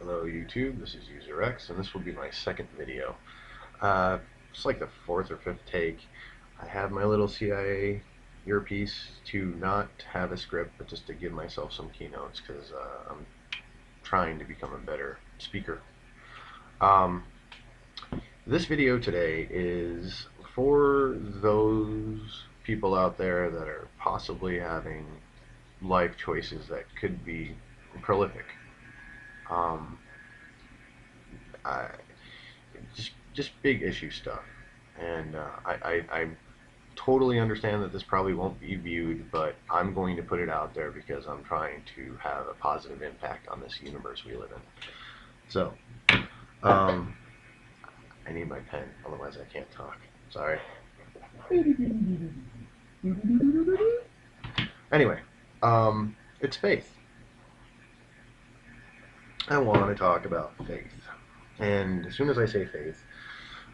Hello YouTube, this is UserX, and this will be my second video. It's like the fourth or fifth take. I have my little CIA earpiece to not have a script, but just to give myself some keynotes, because I'm trying to become a better speaker. Um, this video today is for those people out there that are possibly having life choices that could be prolific. Um, I, just big issue stuff. And I totally understand that this probably won't be viewed, but I'm going to put it out there because I'm trying to have a positive impact on this universe we live in. So, um, I need my pen, otherwise I can't talk. Sorry. Anyway, it's faith. I want to talk about faith. And as soon as I say faith,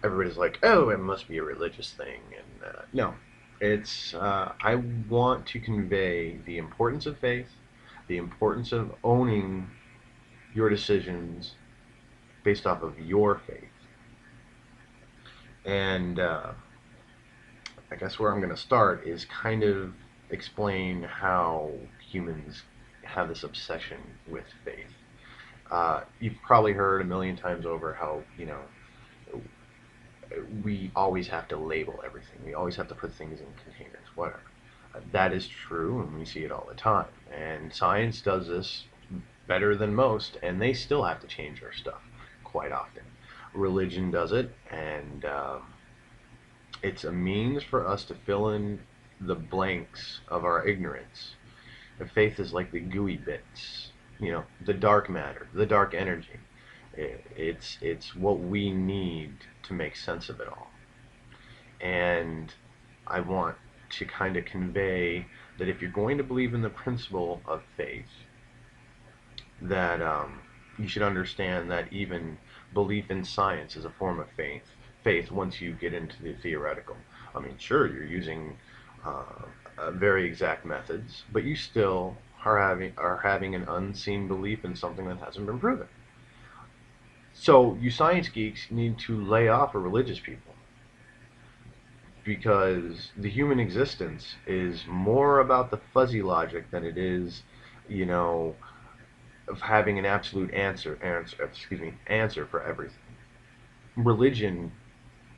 everybody's like, oh, it must be a religious thing. And no, it's, I want to convey the importance of faith, the importance of owning your decisions based off of your faith. And I guess where I'm going to start is kind of explain how humans have this obsession with faith. You've probably heard a million times over how, we always have to label everything. We always have to put things in containers, whatever. That is true, and we see it all the time. And science does this better than most, and they still have to change their stuff quite often. Religion does it, and it's a means for us to fill in the blanks of our ignorance. The faith is like the gooey bits, the dark matter, the dark energy. It's what we need to make sense of it all. And I want to kind of convey that if you're going to believe in the principle of faith, that you should understand that even belief in science is a form of faith. Faith once you get into the theoretical. I mean, sure, you're using very exact methods, but you still are having an unseen belief in something that hasn't been proven. So you science geeks need to lay off of religious people, because the human existence is more about the fuzzy logic than it is, you know, of having an absolute answer for everything. Religion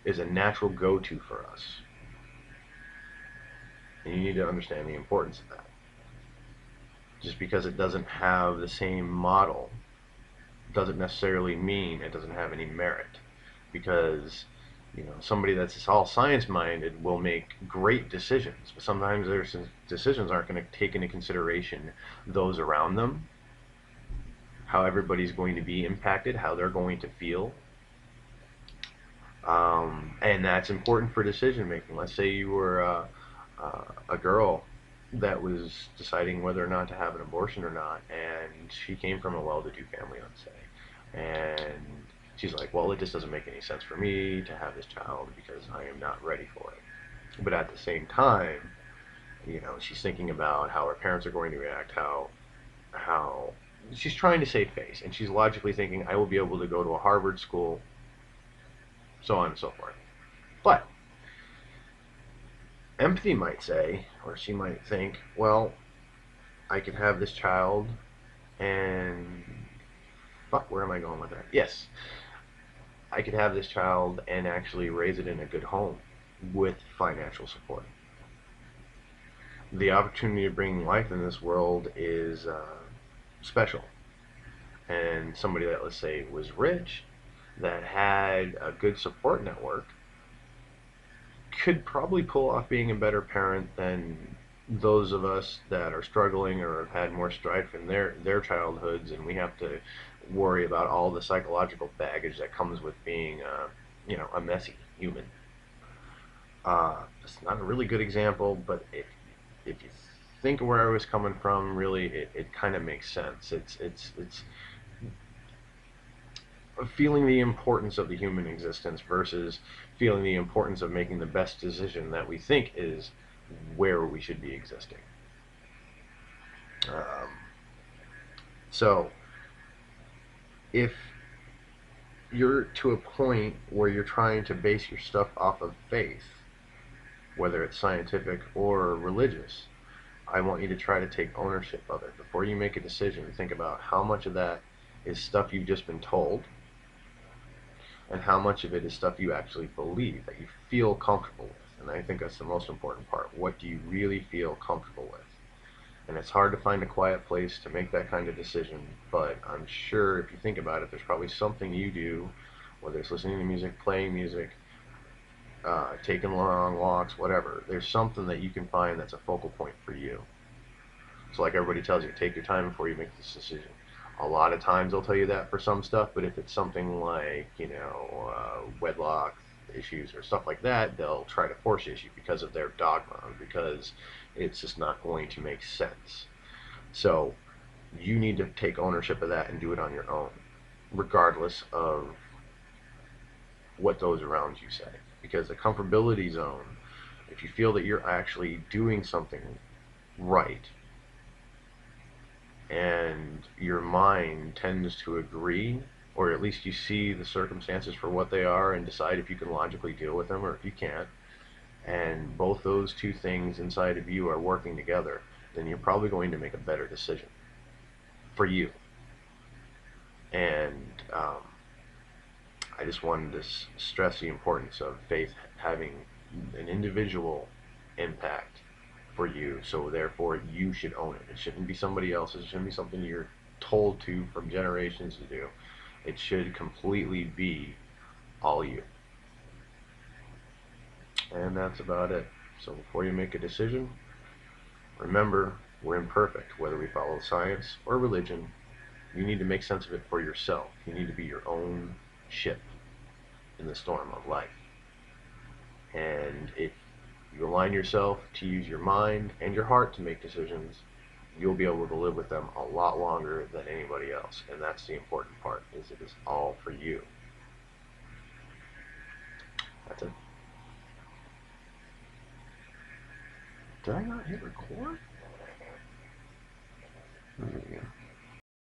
is a natural go-to for us, and you need to understand the importance of that. Just because it doesn't have the same model doesn't necessarily mean it doesn't have any merit, because somebody that's all science minded will make great decisions, but sometimes their decisions aren't going to take into consideration those around them, how everybody's going to be impacted, how they're going to feel. And that's important for decision making. Let's say you were a girl that was deciding whether or not to have an abortion or not, and she came from a well-to-do family, let's say, and she's like, well, it just doesn't make any sense for me to have this child because I am not ready for it. But at the same time, she's thinking about how her parents are going to react, how she's trying to save face, and she's logically thinking, I will be able to go to a Harvard school, so on and so forth. But empathy might say, or she might think, well, I could have this child and fuck, where am I going with that? Yes, I could have this child and actually raise it in a good home with financial support. The opportunity of bringing life in this world is special. And somebody that, let's say, was rich, that had a good support network, could probably pull off being a better parent than those of us that are struggling or have had more strife in their childhoods, and we have to worry about all the psychological baggage that comes with being a messy human. It's not a really good example, but if you think of where I was coming from, really it kind of makes sense. It's feeling the importance of the human existence versus feeling the importance of making the best decision that we think is where we should be existing. Um, so if you're to a point where you're trying to base your stuff off of faith, whether it's scientific or religious, I want you to try to take ownership of it. Before you make a decision, think about how much of that is stuff you've just been told and how much of it is stuff you actually believe, that you feel comfortable with. And I think that's the most important part. What do you really feel comfortable with? And it's hard to find a quiet place to make that kind of decision, but I'm sure if you think about it, there's probably something you do, whether it's listening to music, playing music, taking long walks, whatever. There's something that you can find that's a focal point for you. So like everybody tells you, take your time before you make this decision. A lot of times they'll tell you that for some stuff, but if it's something like, wedlock issues or stuff like that, they'll try to force issue because of their dogma, because it's just not going to make sense. So you need to take ownership of that and do it on your own, regardless of what those around you say. Because the comfortability zone, if you feel that you're actually doing something right, and your mind tends to agree, or at least you see the circumstances for what they are and decide if you can logically deal with them or if you can't, and both those two things inside of you are working together, then you're probably going to make a better decision for you. And I just wanted to stress the importance of faith having an individual impact for you, so therefore you should own it. It shouldn't be somebody else's. It shouldn't be something you're told to from generations to do. It should completely be all you. And that's about it. So before you make a decision, remember, we're imperfect, whether we follow science or religion. You need to make sense of it for yourself. You need to be your own ship in the storm of life. And if you align yourself to use your mind and your heart to make decisions, you'll be able to live with them a lot longer than anybody else. And that's the important part, is it is all for you. That's it. Did I not hit record? There we go.